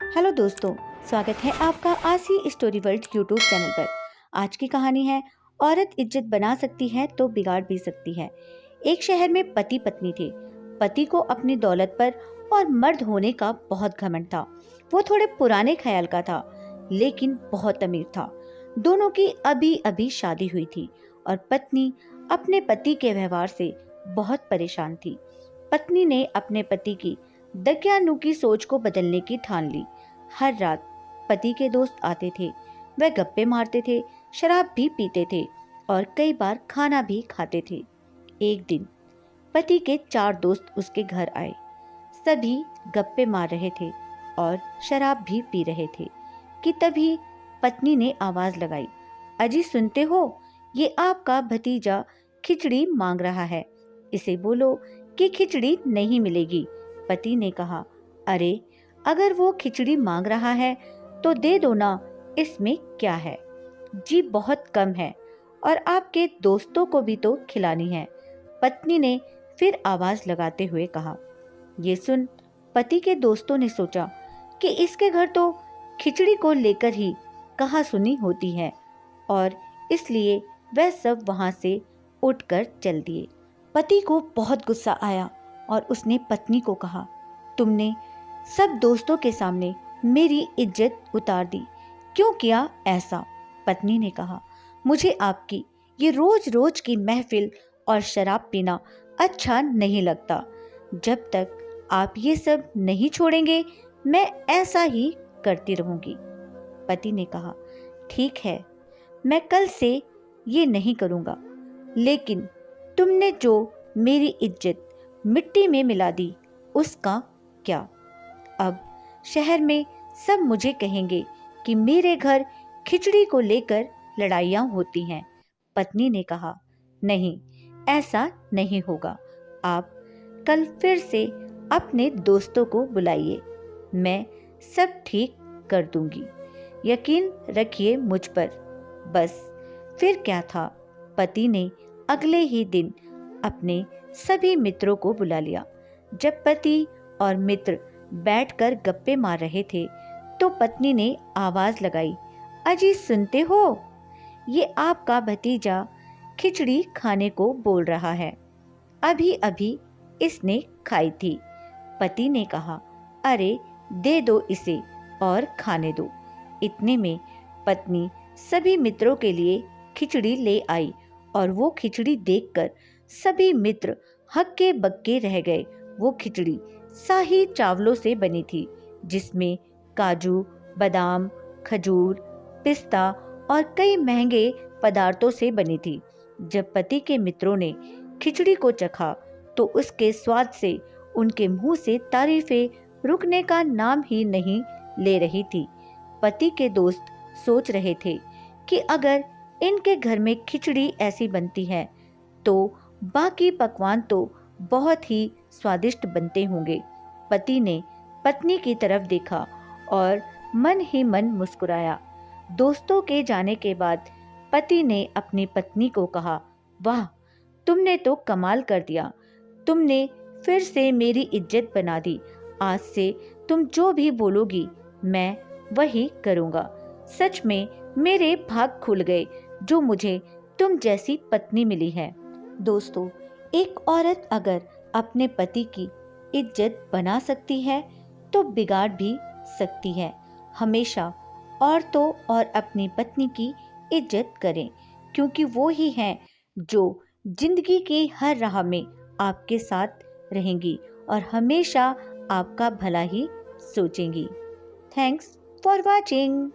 Hello दोस्तों, स्वागत है आपका आसी स्टोरी वर्ल्ड यूट्यूब चैनल पर। आज की कहानी है औरत इज्जत बना सकती है तो बिगाड़ भी सकती है। एक शहर में पति पत्नी थे। पति को अपनी दौलत पर और मर्द होने का बहुत घमंड था। वो थोड़े पुराने ख्याल का था, लेकिन बहुत अमीर था। दोनों की अभी अभी शादी हुई थी और पत्नी अपने पति के व्यवहार से बहुत परेशान थी। पत्नी ने अपने पति की दकियानूकी सोच को बदलने की ठान ली। हर रात पति के दोस्त आते थे। वह गप्पे मारते थे, शराब भी पीते थे और कई बार खाना भी खाते थे। एक दिन पति के 4 दोस्त उसके घर आए। सभी गप्पे मार रहे थे और शराब भी पी रहे थे कि तभी पत्नी ने आवाज लगाई, अजी सुनते हो, ये आपका भतीजा खिचड़ी मांग रहा है। इसे बोलो कि खिचड़ी नहीं मिलेगी। पति ने कहा, अरे अगर वो खिचड़ी मांग रहा है तो दे दो ना, इसमें क्या है। जी बहुत कम है और आपके दोस्तों को भी तो खिलानी है। पत्नी ने फिर आवाज लगाते हुए कहा। ये सुन पति के दोस्तों ने सोचा कि इसके घर तो खिचड़ी को लेकर ही कहा सुनी होती है और इसलिए वह सब वहां से उठकर चल दिए। पति को बहुत गुस्सा आया और उसने पत्नी को कहा, तुमने सब दोस्तों के सामने मेरी इज्जत उतार दी, क्यों किया ऐसा। पत्नी ने कहा, मुझे आपकी ये रोज रोज की महफिल और शराब पीना अच्छा नहीं लगता। जब तक आप ये सब नहीं छोड़ेंगे मैं ऐसा ही करती रहूंगी। पति ने कहा, ठीक है, मैं कल से ये नहीं करूंगा, लेकिन तुमने जो मेरी इज्जत मिट्टी में मिला दी उसका क्या। अब शहर में सब मुझे कहेंगे कि मेरे घर खिचड़ी को लेकर लड़ाइयाँ होती हैं। पत्नी ने कहा, नहीं, ऐसा नहीं होगा। आप कल फिर से अपने दोस्तों को बुलाइए, मैं सब ठीक कर दूंगी। यकीन रखिए मुझ पर। बस फिर क्या था, पति ने अगले ही दिन अपने सभी मित्रों को बुला लिया। जब पति और मित्र बैठकर गप्पे मार रहे थे तो पत्नी ने आवाज लगाई, अजी सुनते हो, ये आपका भतीजा खिचड़ी खाने को बोल रहा है। अभी अभी इसने खाई थी। पति ने कहा, अरे दे दो इसे और खाने दो। इतने में पत्नी सभी मित्रों के लिए खिचड़ी ले आई और वो खिचड़ी देखकर सभी मित्र हक्के बक्के रह गए। वो खिचड़ी शाही चावलों से बनी थी, जिसमें काजू, बादाम, खजूर, पिस्ता और कई महंगे पदार्थों से बनी थी। जब पति के मित्रों ने खिचड़ी को चखा तो उसके स्वाद से उनके मुंह से तारीफें रुकने का नाम ही नहीं ले रही थी। पति के दोस्त सोच रहे थे कि अगर इनके घर में खिचड़ी ऐसी बनती है तो बाकी पकवान तो बहुत ही स्वादिष्ट बनते होंगे। पति ने पत्नी की तरफ देखा और मन ही मन मुस्कुराया। दोस्तों के जाने के बाद पति ने अपनी पत्नी को कहा, वाह, तुमने तो कमाल कर दिया। तुमने फिर से मेरी इज्जत बना दी। आज से तुम जो भी बोलोगी मैं वही करूँगा। सच में मेरे भाग खुल गए जो मुझे तुम जैसी पत्नी मिली है। दोस्तों, एक औरत अगर अपने पति की इज्जत बना सकती है तो बिगाड़ भी सकती है। हमेशा औरतों और अपनी पत्नी की इज्जत करें, क्योंकि वो ही हैं जो जिंदगी की हर राह में आपके साथ रहेंगी और हमेशा आपका भला ही सोचेंगी। Thanks for watching.